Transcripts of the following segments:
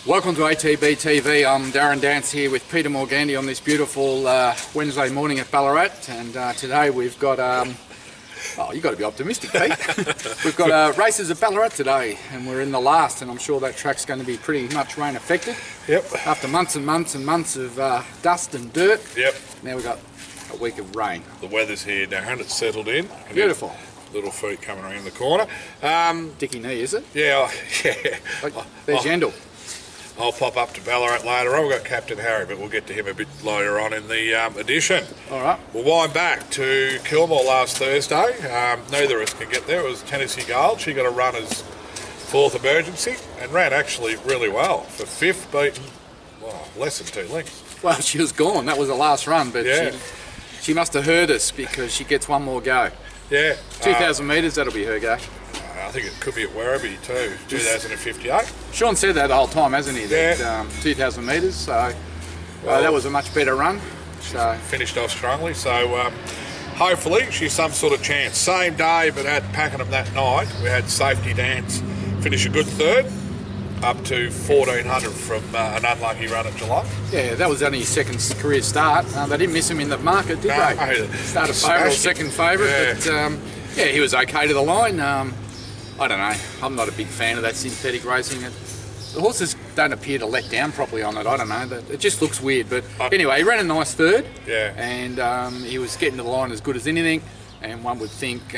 Welcome to ATB-TV. I'm Darren Dance here with Peter Morgandy on this beautiful Wednesday morning at Ballarat, and today we've got, oh, you've got to be optimistic, Pete. We've got races at Ballarat today, and we're in the last, and I'm sure that track's going to be pretty much rain affected. Yep. After months and months and months of dust and dirt, Yep. now we've got a week of rain. The weather's here now, and it's settled in. Beautiful. Little feet coming around the corner. Dicky knee, is it? Yeah, yeah. There's Yendall. I'll pop up to Ballarat later on. We've got Captain Harry, but we'll get to him a bit later on in the edition. All right. We'll wind back to Kilmore last Thursday. Neither of us can get there. It was Tennessee Gold. She got a run as fourth emergency and ran actually really well. For fifth, beaten less than 2 lengths. Well, she was gone. That was the last run, but yeah. she must have heard us because she gets one more go. Yeah. 2,000 metres, that'll be her go. I think it could be at Werribee too, 2058. Sean said that the whole time, hasn't he? Yeah. That 2,000 metres, so that was a much better run. So finished off strongly, so hopefully she's some sort of chance. Same day, but at Pakenham that night, we had Safety Dance finish a good third, up to 1,400 from an unlucky run at Geelong. Yeah, that was only his second career start. They didn't miss him in the market, did they? Started favourite or second favourite, yeah. But yeah, he was okay to the line. I don't know, I'm not a big fan of that synthetic racing. The horses don't appear to let down properly on it, I don't know. It just looks weird, but anyway, he ran a nice third. Yeah. And he was getting to the line as good as anything, and one would think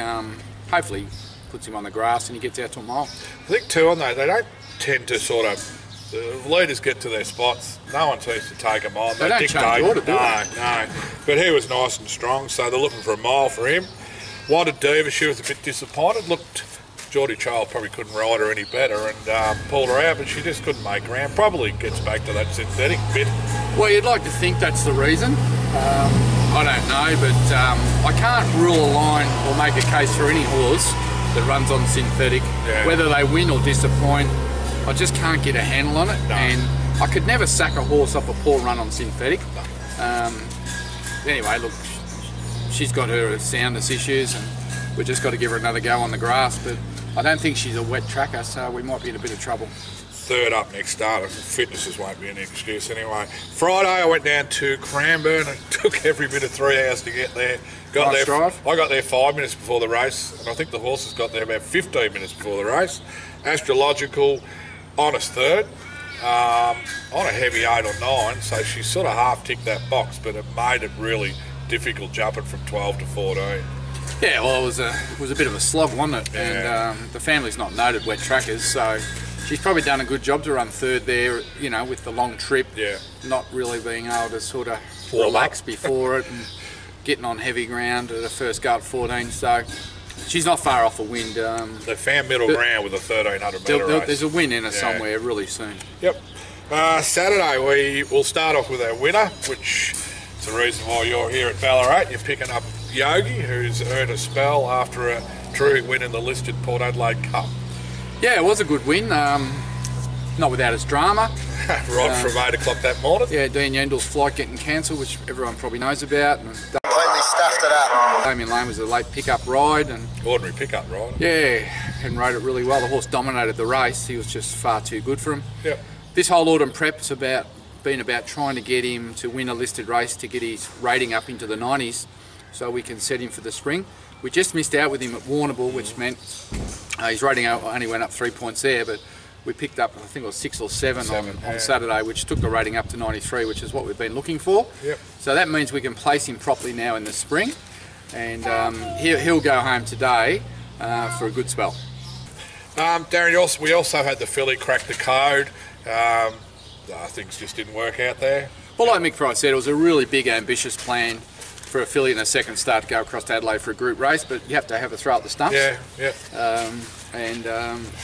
hopefully puts him on the grass and he gets out to a mile. I think too on that, they don't tend to sort of, the leaders get to their spots, no one seems to take them on. They don't change order, do they? No. But he was nice and strong, so they're looking for a mile for him. Wanted Diva, she was a bit disappointed. Looked, Geordie Child probably couldn't ride her any better and pulled her out, but she just couldn't make ground. Probably gets back to that synthetic bit. Well, you'd like to think that's the reason. I don't know, but I can't rule a line or make a case for any horse that runs on synthetic, whether they win or disappoint. I just can't get a handle on it, and I could never sack a horse off a poor run on synthetic. Anyway, look, she's got her soundness issues, and we've just got to give her another go on the grass, but I don't think she's a wet tracker, so we might be in a bit of trouble. Third up next start. Fitnesses won't be an excuse anyway. Friday I went down to Cranbourne. It took every bit of 3 hours to get there. Nice drive. I got there 5 minutes before the race, and I think the horses got there about 15 minutes before the race. Astrological, honest third, on a heavy 8 or 9, so she sort of half ticked that box, but it made it really difficult jumping from 12 to 14. Yeah, well, it was a bit of a slog, wasn't it? Yeah. And the family's not noted wet trackers, so she's probably done a good job to run third there, you know, with the long trip, not really being able to sort of relax before it and getting on heavy ground at her first go at 14, so she's not far off a win. They found middle ground with a 1,300 metre race. There's a win in her somewhere really soon. Yep. Saturday we will start off with our winner, which is the reason why you're here at Ballarat. You're picking up Yogi, who's earned a spell after a terrific win in the listed Port Adelaide Cup. Yeah, it was a good win, not without its drama. Right from 8 o'clock that morning. Yeah, Dean Yendall's flight getting cancelled, which everyone probably knows about. And completely stuffed it up. Damien Lane was a late pickup ride. And ordinary pickup ride. Yeah, and rode it really well. The horse dominated the race. He was just far too good for him. Yep. This whole autumn prep's been about trying to get him to win a listed race to get his rating up into the 90s so we can set him for the spring. We just missed out with him at Warrnambool, which meant his rating only went up 3 points there, but we picked up, I think it was 6 or 7 on Saturday, which took the rating up to 93, which is what we've been looking for. Yep. So that means we can place him properly now in the spring, and he'll go home today for a good spell. Darren, we also had the filly crack the code. Things just didn't work out there. Well, like Mick Price said, it was a really big, ambitious plan for a filly in a second start to go across to Adelaide for a group race, but you have to have a throw at the stumps.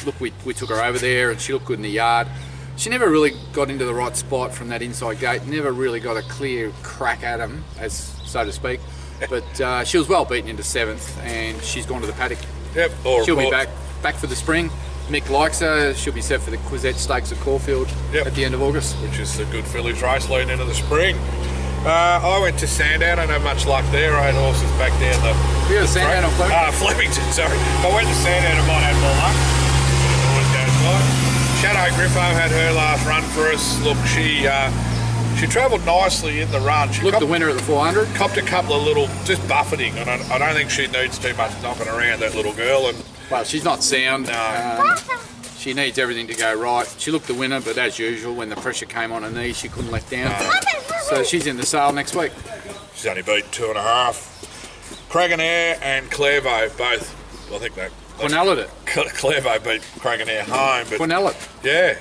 Look, we took her over there and she looked good in the yard. She never really got into the right spot from that inside gate, never really got a clear crack at him, as so to speak, but she was well beaten into 7th and she's gone to the paddock. Yep. She'll be back for the spring. Mick likes her. She'll be set for the Quizette Stakes at Caulfield at the end of August. Which is a good fillies race leading into the spring. I went to Sandown. I don't have much luck there. I had horses back down the... Yeah, Sandown or Flemington? Flemington, sorry. If I went to Sandown, I might have more luck. It always goes by. Shadow Griffo had her last run for us. Look, she travelled nicely in the run. She Looked the winner at the 400. Copped a couple of little, just buffeting, and I don't think she needs too much knocking around, that little girl. And well, she's not sound. No. She needs everything to go right. She looked the winner, but as usual, when the pressure came on her knees, she couldn't let down. So she's in the sale next week. She's only beat 2.5. Craganair and Clairvaux both, I think that. Quinelled it. Clairvaux beat Craganair home. But Quinelled. yeah,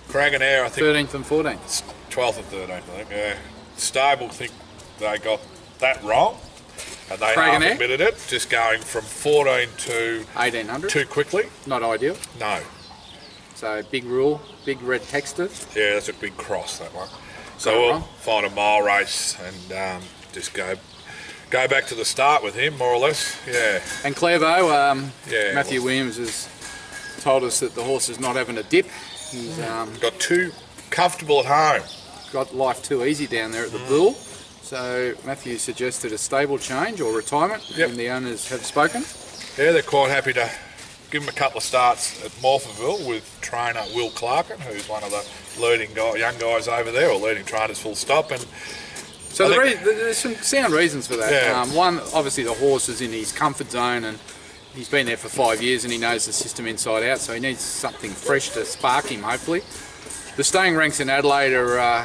Craganair, I think. 13th and 14th. 12th and 13th, I think, yeah. Stable think they got that wrong. And they half admitted it, just going from 14 to 1800. Too quickly. Not ideal. No. So big rule, big red texted. Yeah, that's a big cross, that one. So we'll find a mile race and just go back to the start with him, more or less. Yeah. And Clairvaux, yeah, Matthew Williams has told us that the horse is not having a dip. He's got too comfortable at home. Got life too easy down there at the Bull. So Matthew suggested a stable change or retirement, and the owners have spoken. Yeah, they're quite happy to give him a couple of starts at Morphettville with trainer Will Clarkin, who's one of the leading young guys over there, or leading trainers full stop. And so there's some sound reasons for that. Yeah. One, obviously the horse is in his comfort zone and he's been there for 5 years and he knows the system inside out, so he needs something fresh to spark him, hopefully. The staying ranks in Adelaide are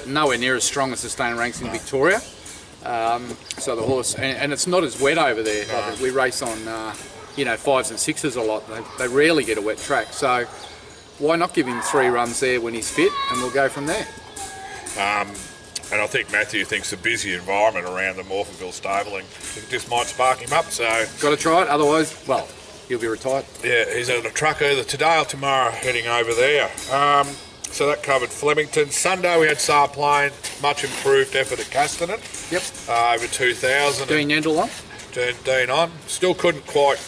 nowhere near as strong as the staying ranks in Victoria. So the horse, and it's not as wet over there. No. Like we race on, 5s and 6s a lot. They rarely get a wet track. So why not give him 3 runs there when he's fit, and we'll go from there. And I think Matthew thinks the busy environment around the Morphettville stabling just might spark him up. So got to try it. Otherwise, well, he'll be retired. Yeah, he's on a truck either today or tomorrow heading over there. So that covered Flemington. Sunday we had Saar Plain, much improved effort at Castanen. Yep. Over 2,000. Dean Yendall on. Dean on. Still couldn't quite,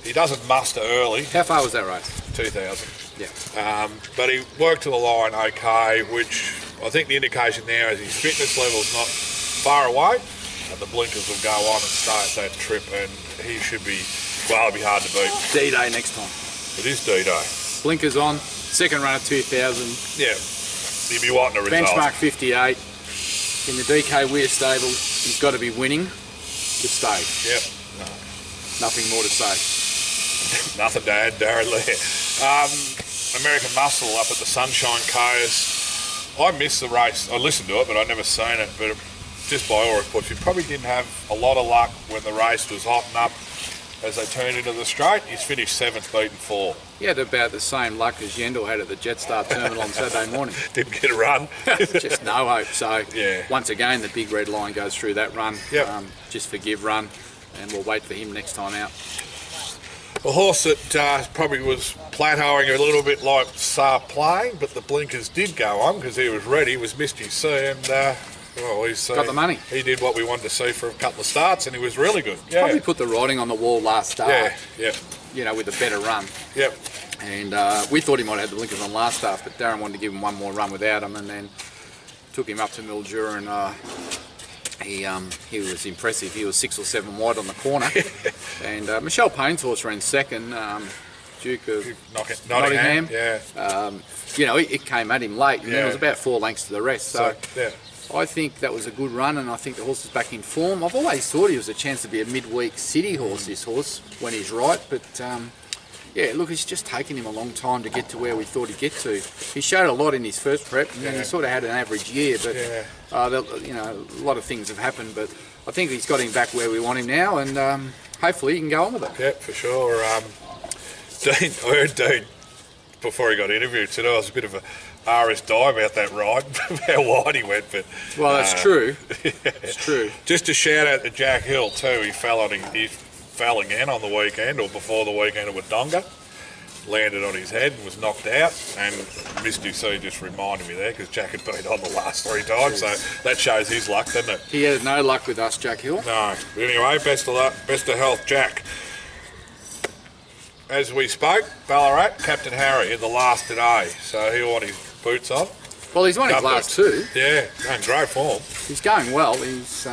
he doesn't muster early. How far was that race? 2,000. Yeah. But he worked to the line okay, which I think the indication there is his fitness level's not far away, and the blinkers will go on and stay at that trip, and he should be, well, it'll be hard to beat. D-Day next time. It is D-Day. Blinkers on. Second run at 2,000. Yeah, you'd be wanting a result. Benchmark 58. In the DK Weir stable, he's got to be winning to stay. Yep. No. Nothing more to say. Nothing to add, Darren Lee. American Muscle up at the Sunshine Coast. I missed the race. I listened to it, but I'd never seen it. But just by all reports, he probably didn't have a lot of luck when the race was hot and up as they turned into the straight. He's finished 7th, beaten 4. He had about the same luck as Yendall had at the Jetstar Terminal on Saturday morning. Didn't get a run. Just no hope. So yeah. Once again, the big red line goes through that run. Yep. Just forgive run, and we'll wait for him next time out. A horse that probably was plateauing a little bit like Saar Plain, but the blinkers did go on because he was ready, was Misty C, and he's got the money. He did what we wanted to see for a couple of starts, and he was really good. Yeah. Probably put the writing on the wall last start. Yeah. With a better run. Yep. And we thought he might have the blinkers on last start, but Darren wanted to give him one more run without him, and then took him up to Mildura, and he was impressive. He was 6 or 7 wide on the corner. And Michelle Payne's horse ran second, Duke of Nottingham. Yeah. It came at him late, and then it was about 4 lengths to the rest. So yeah. I think that was a good run, and I think the horse is back in form. I've always thought he was a chance to be a midweek city horse, this horse, when he's right. But, look, it's just taken him a long time to get to where we thought he'd get to. He showed a lot in his first prep, and then he sort of had an average year. But, a lot of things have happened. But I think he's got him back where we want him now, and hopefully he can go on with it. Yeah, for sure. I heard Dean, before he got interviewed, said, was a bit of a RS die about that ride, how wide he went. But well, that's true. It's true. Just a shout out to Jack Hill too. He fell again on the weekend, or before the weekend at Wodonga. Landed on his head and was knocked out. And Misty C just reminded me there because Jack had been on the last 3 times, so that shows his luck, doesn't it? He had no luck with us, Jack Hill. No. But anyway, best of luck, best of health, Jack. As we spoke, Ballarat, Captain Harry in the last today, so he'll want his boots on. Well, he's won his last 2. Yeah, in great form. He's going well. He's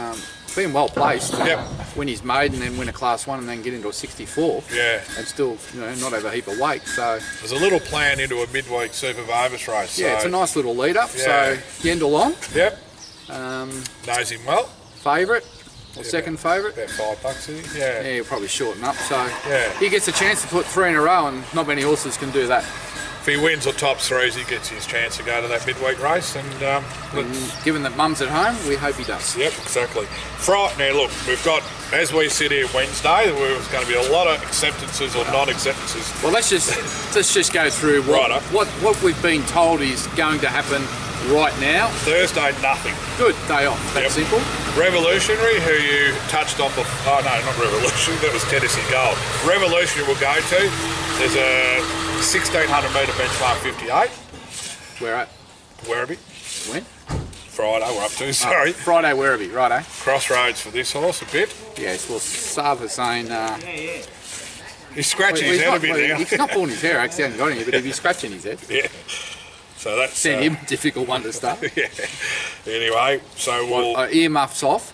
been well placed. Yep. win his maiden, then win a Class 1 and then get into a 64. Yeah. And still, you know, not have a heap of weight. So there's a little plan into a midweek Super Vargas race. Yeah, so. it's a nice little lead up. Yeah. So Yendalong. Yep. Knows him well. Favourite. Or second favourite. About $5, is he? Yeah. Yeah, he'll probably shorten up. So yeah. he gets a chance to put 3 in a row, and not many horses can do that. If he wins or tops 3s, he gets his chance to go to that midweek race. And given that Mum's at home, we hope he does. Yep, exactly. Now, look, we've got, as we sit here Wednesday, there's going to be a lot of acceptances or non-acceptances. Well, let's just go through what we've been told is going to happen right now. Thursday, nothing. Good, day off. That's simple. Revolutionary, who you touched on before. Oh, no, not Revolutionary. That was Tennessee Gold. Revolutionary will go to. There's a 1,600 metre benchmark 58. Where at? Werribee. When? Friday, we're up to, sorry. Friday, Werribee, righto. Crossroads for this horse a bit. Yes, well, Saab is saying... he's scratching his head a bit now. He's not pulling his hair, actually, he hasn't got any, but if he's scratching his head... Yeah. So that's... Send him a difficult one to start. Yeah. Anyway, so we'll... earmuffs off?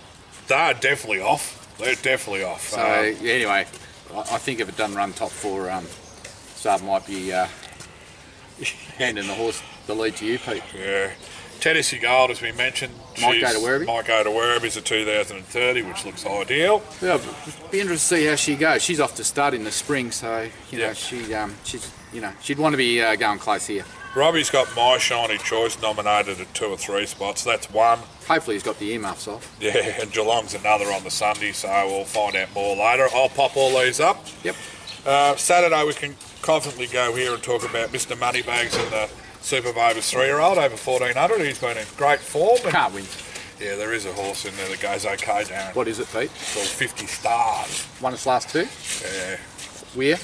They're definitely off. They're definitely off. So, anyway, I think if it doesn't run top 4, Saab might be handing the lead to you, Pete. Yeah. Tennessee Gold, as we mentioned, might go to Werribee. Might go to Werribee. It's a 2030, which looks ideal. Yeah, be interested to see how she goes. She's off to start in the spring, so you know she'd want to be going close here. Robbie's got My Shiny Choice nominated at 2 or 3 spots. That's one. Hopefully he's got the earmuffs off. Yeah, and Geelong's another on the Sunday, so we'll find out more later. I'll pop all these up. Yep. Saturday we can confidently go here and talk about Mr. Moneybags and the Super Vargas 3-year-old over 1,400. He's been in great form. Can't win. Yeah, there is a horse in there that goes okay, Darren. What is it, Pete? It's called 50 Stars. Won its last 2? Yeah. Where?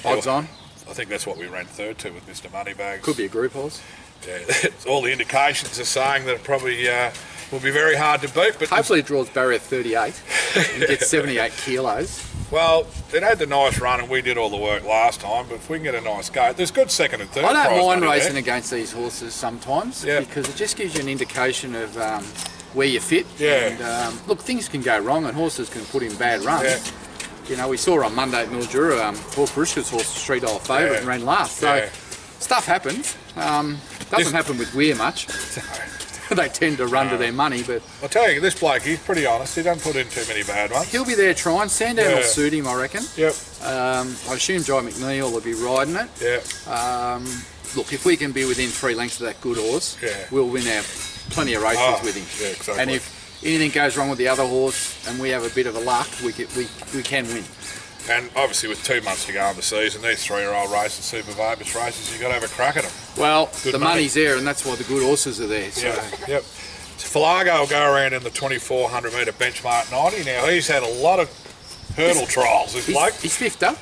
Odds on? I think that's what we ran third to with Mr. Moneybags. Could be a group horse. Yeah, all the indications are saying that it probably will be very hard to beat. But hopefully it draws barrier 38 and gets 78 kilos. Well, it had the nice run and we did all the work last time, but if we can get a nice go, there's good second and third. I don't mind racing against these horses sometimes because it just gives you an indication of where you fit. Yeah. And, look, things can go wrong and horses can put in bad runs. Yeah. You know, we saw on Monday at Mildura, Paul Parishka's horse was $3 favourite and ran last. So stuff happens. Doesn't happen with Weir much. They tend to run to their money, but... I'll tell you, this bloke, he's pretty honest. He doesn't put in too many bad ones. He'll be there trying. Sandown will suit him, I reckon. Yep. I assume Jai McNeil will be riding it. Yeah. Look, if we can be within 3 lengths of that good horse, we'll win plenty of races with him. Yeah, exactly. And if anything goes wrong with the other horse and we have a bit of a luck, we can win. And obviously with 2 months to go in the season, these 3-year-old races, Super Vargas races, you've got to have a crack at them. Well, the money's there and that's why the good horses are there. So. Yeah, yep. So Falago will go around in the 2,400 metre benchmark 90. Now, he's had a lot of hurdle trials, this bloke. He's 5th up?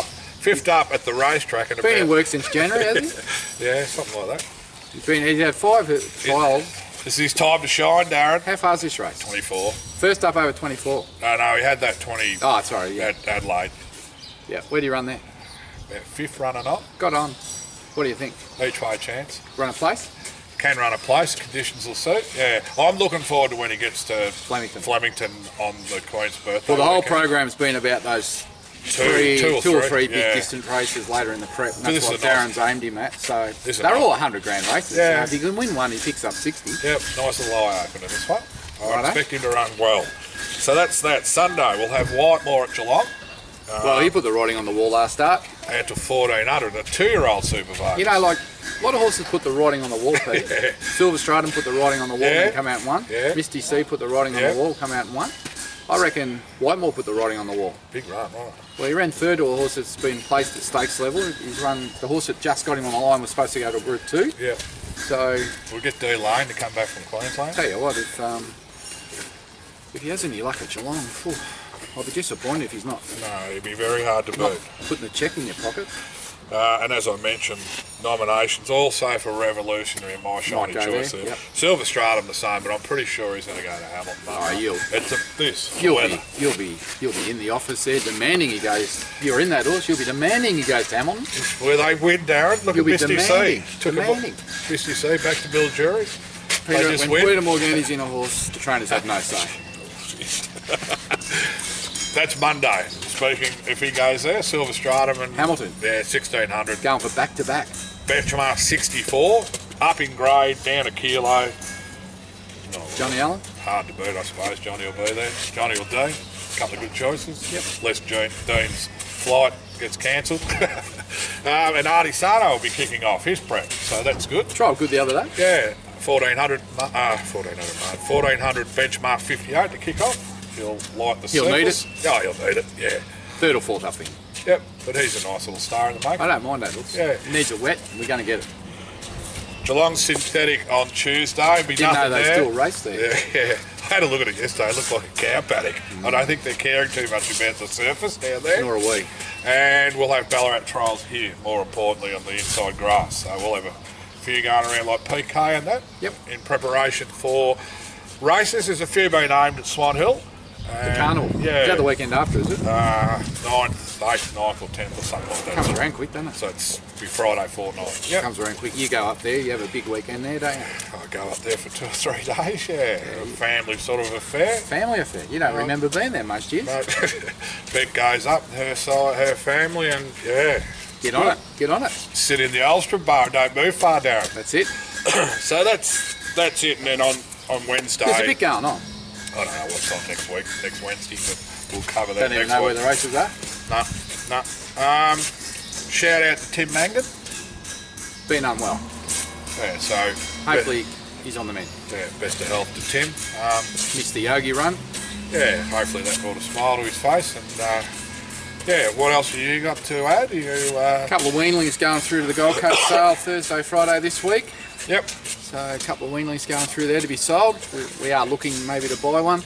Fifth up at the racetrack. And been in work since January, hasn't he? Yeah, something like that. He's had 5 trials. This is his time to shine, Darren. How far's this race? 24. First up over 24? No, he had that 20 at Adelaide. Yeah, where do you run there? About 5th running up. Got on. What do you think? Each way chance. Run a place? Can run a place, conditions will suit. Yeah, I'm looking forward to when he gets to Flemington on the Queen's birthday. Well, the whole program's been about those two or three big distant races later in the prep, and that's what Darren's aimed him at. So they're all 100 grand races. Yeah. So if he can win one, he picks up 60. Yep, nice little eye opener this one. I expect him to run well. So that's that. Sunday we'll have Whitemore at Geelong. Well, he put the writing on the wall last start. Out to 1,400, a 2-year-old Super Vargas. You know, like a lot of horses put the writing on the wall, Pete. Silver Stratum put the writing on the wall and come out and won. Yeah. Misty C put the writing on the wall, come out and won. I reckon Whitemore put the writing on the wall. Big run, right? Well, he ran third to a horse that's been placed at stakes level. He's run, the horse that just got him on the line was supposed to go to Group 2. Yeah. So we'll get D Lane to come back from Queensland. Tell you what, if he has any luck at Geelong, I'll be disappointed if he's not. No, it'd be very hard to beat. Putting a check in your pocket. And as I mentioned, nominations also for Revolutionary and My Shiny Choice. Yep. Silver Stratum the same, but I'm pretty sure he's going to go to Hamilton. You'll be in the office there demanding he goes. You're in that horse. You'll be demanding he goes to Hamilton. Where they win, Darren. Look at Misty C. Demanding. Misty C back to Bill Jury. Peter, just when win. Peter Morgani's in a horse, the trainers have no say. That's Monday. Speaking, if he goes there, Silver Stratum and Hamilton. Yeah, 1600. Going for back-to-back. Benchmark 64, up in grade, down a kilo. Johnny Allen? Hard to beat, I suppose. Johnny will be there. Johnny will do. A couple of good choices. Yep. Less Dean's flight gets cancelled. And Artie Sano will be kicking off his prep, so that's good. Trial good the other day. Yeah, 1400 benchmark 58 to kick off. He'll light the He'll need surface. Oh, he'll need it, yeah. Third or fourth up thing. Yep, but he's a nice little star in the making. I don't mind that looks. Yeah. Needs it wet, we're going to get it. Geelong synthetic on Tuesday. Be Didn't know nothing they there. still race there. Yeah. I had a look at it yesterday. It looked like a cow paddock. I don't think they're caring too much about the surface down there. Nor are we. And we'll have Ballarat trials here, more importantly, on the inside grass. So we'll have a few going around like PK and that. Yep. In preparation for races. There's a few being aimed at Swan Hill. The carnival. Yeah. Is that the weekend after, is it? 9th, 8th, 9th or 10th or something like that. Comes around quick, doesn't it? So it's be Friday fortnight. Yep. Comes around quick. You go up there, you have a big weekend there, don't you? I go up there for 2 or 3 days, yeah. A family sort of affair. Family affair. You don't remember being there most years. No, Beck goes up, her side, her family, and yeah. Get on it. Get on it. Sit in the Ulster bar, don't move far, Darren. That's it. So that's it, and then on Wednesday. There's a bit going on. I don't know what's on next Wednesday, but we'll cover that Don't even next know week. where the races are. No. Shout out to Tim Mangan. Been unwell. Yeah, so Hopefully he's on the mend. yeah, best of health to Tim. Missed the Yogi run. Yeah, hopefully that brought a smile to his face. And yeah, what else have you got to add? A couple of weanlings going through to the Gold Coast sale Thursday, Friday this week. Yep. So a couple of weanlings going through there to be sold. We are looking maybe to buy one.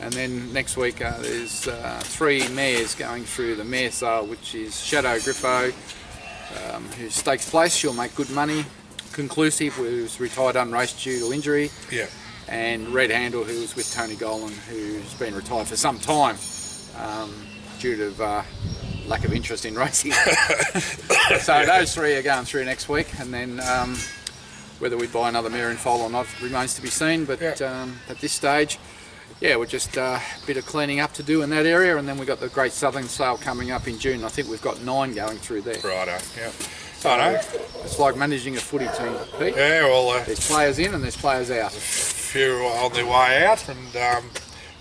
And then next week there's 3 mares going through the mare sale, which is Shadow Griffo, who stakes place. She'll make good money. Conclusive, who's retired unraced due to injury. Yeah. And Red Handle, who was with Tony Golan, who's been retired for some time due to lack of interest in racing. So those 3 are going through next week, and then whether we buy another mare in foal or not remains to be seen. But at this stage, yeah, we're just a bit of cleaning up to do in that area, and then we've got the Great Southern Sale coming up in June. I think we've got 9 going through there. Righto. Yeah. So I know. it's like managing a footy team, Pete. Yeah. Well, There's players in and there's players out. few on their way out, and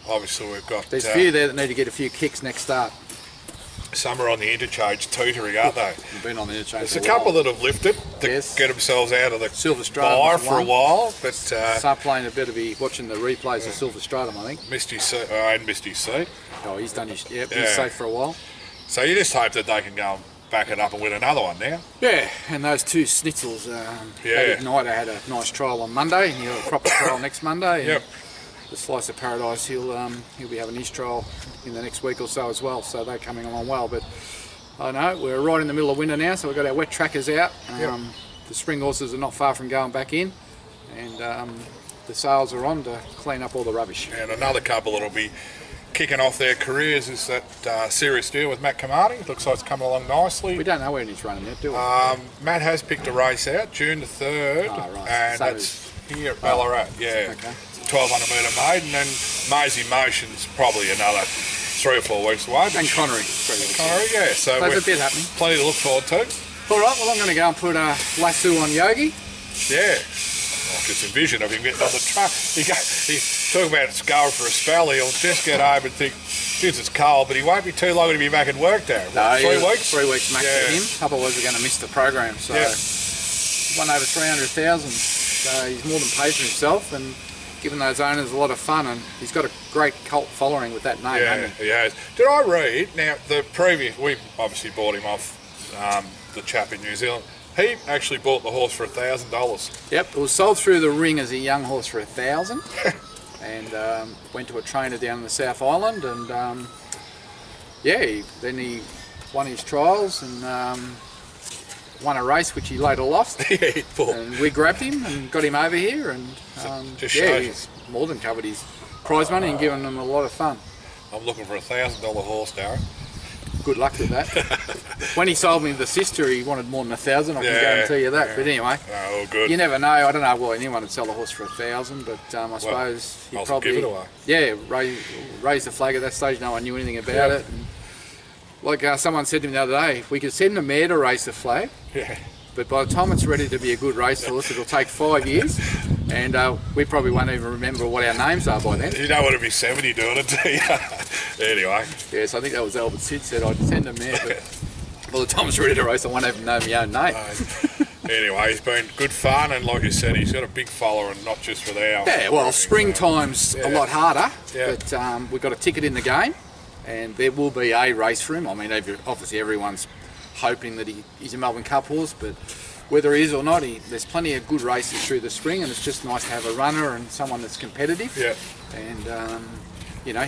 obviously we've got There's a few there that need to get a few kicks next start. some are on the interchange tutoring, aren't they? We've been on the interchange. There's a couple that have lifted to Yes. get themselves out of the Silver Stratum bar was for a one. while, but Start playing, a better be watching the replays of Silver Stratum, I think. Misty C and Misty C. Oh, he's done his. Yep, Yeah. he's safe for a while. So you just hope that they can go and back it up and win another one now. Yeah, and those 2 schnitzels. That Igniter had a nice trial on Monday, and he'll have a proper trial next Monday. And Yep. the Slice of Paradise, he'll be having his trial in the next week or so as well. So they're coming along well. But I know we're right in the middle of winter now, so we've got our wet trackers out. The spring horses are not far from going back in, and the sales are on to clean up all the rubbish. And another couple that'll be kicking off their careers is that Serious Deal with Matt Camardi. Looks like it's coming along nicely. We don't know when he's running yet, do we? Matt has picked a race out, June the 3rd, Oh, right. and So that's here at Ballarat, yeah. Okay. 1200 metre maiden, and Maisie Motion's probably another 3 or 4 weeks away. And Connery. Connery, yeah. So There's a we've bit happening. plenty to look forward to. All right, well, I'm going to go and put a lasso on Yogi. Yeah. I can just envision of him getting on the truck. He talk about it's going for a spell. He'll just get home and think, geez, it's cold, but he won't be too long to be back at work there. No, 3 weeks? 3 weeks max Yeah. for him. Otherwise, we're going to miss the program. So, won over 300,000. So he's more than paid for himself, and given those owners a lot of fun, and he's got a great cult following with that name, hasn't he? He has. Did I read, now the previous, we obviously bought him off the chap in New Zealand. He actually bought the horse for $1,000. Yep, it was sold through the ring as a young horse for $1,000, and went to a trainer down in the South Island, and then he won his trials and won a race which he later lost. Yeah, he bought. And we grabbed him and got him over here, and just shows he's more than covered his prize money and given them a lot of fun. I'm looking for $1,000 horse, Darren. good luck with that. When he sold me the sister, he wanted more than 1,000. I can guarantee you that. Yeah. But anyway, all good. you never know. I don't know why anyone would sell a horse for 1,000, but I suppose he probably give it away. Yeah, raised the flag at that stage. No one knew anything about it. And like someone said to me the other day, we could send a mare to raise the flag. Yeah. But by the time it's ready to be a good racehorse, it'll take 5 years, and we probably won't even remember what our names are by then. You don't want to be 70 doing it, do you? Anyway. Yes, I think that was Albert Sid said I'd send a mare, but by the time it's ready to race, I won't even know my own name. Anyway, he's been good fun, and like you said, he's got a big following, not just with our... Yeah, well, springtime's a lot harder, Yeah. but we've got a ticket in the game, and there will be a race for him. I mean, obviously everyone's hoping that he's a Melbourne Cup horse, but whether he is or not, there's plenty of good races through the spring, and it's just nice to have a runner and someone that's competitive. Yeah. And you know,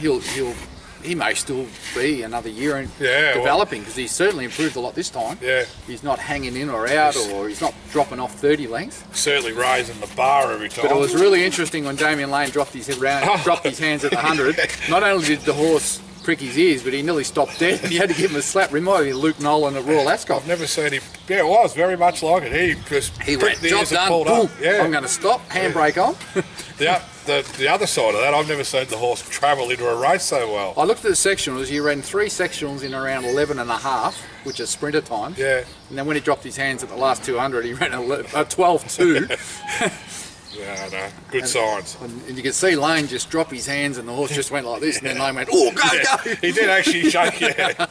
he may still be another year in developing, because he's certainly improved a lot this time. Yeah. He's not hanging in or out, or he's not dropping off 30 lengths. Certainly raising the bar every time. But it was really interesting when Damien Lane dropped his hands at the 100. Not only did the horse prick his ears, but he nearly stopped dead, and he had to give him a slap. Reminded me of Luke Nolan at Royal Ascot. I've never seen him. Yeah, it was very much like it. He went, the job ears and done, pulled boom, up. Yeah. I'm going to stop, handbrake on. The other side of that, I've never seen the horse travel into a race so well. I looked at the sectionals. He ran 3 sectionals in around 11 and a half, which is sprinter time. Yeah. And then when he dropped his hands at the last 200, he ran a 12.2. Yeah, no, good signs. And you could see Lane just drop his hands, and the horse just went like this, and then Lane went, oh, go! He did actually shake, yeah.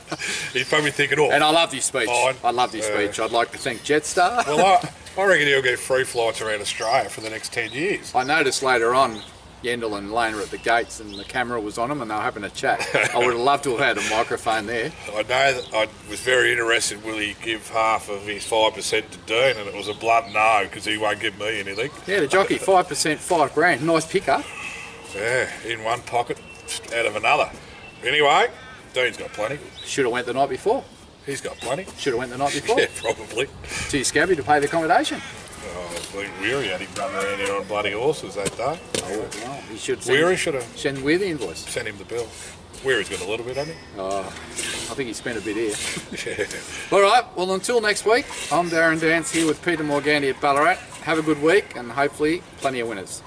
He's probably thinking, oh. And I loved his speech. Fine. I loved his speech. I'd like to thank Jetstar. Well, I reckon he'll get free flights around Australia for the next 10 years. I noticed later on, Yendall and Lane were at the gates, and the camera was on them, and they were having a chat. I would have loved to have had a microphone there. I know that I was very interested, will he give half of his 5% to Dean, and it was a blunt no, because he won't give me anything. Yeah, the jockey, 5%, $5,000. Nice pickup. Yeah, in one pocket, out of another. Anyway, Dean's got plenty. Should have went the night before. He's got plenty. Should have went the night before. Yeah, probably. Too scabby to pay the accommodation. Oh, I think Weary had him run around here on bloody horses that day. Oh, well, he should Weary should have send Weir the invoice. sent him the bill. Weary's got a little bit, hasn't he? Oh, I think he spent a bit here. Yeah. All right, well, until next week, I'm Darren Dance here with Peter Morganti at Ballarat. Have a good week, and hopefully plenty of winners.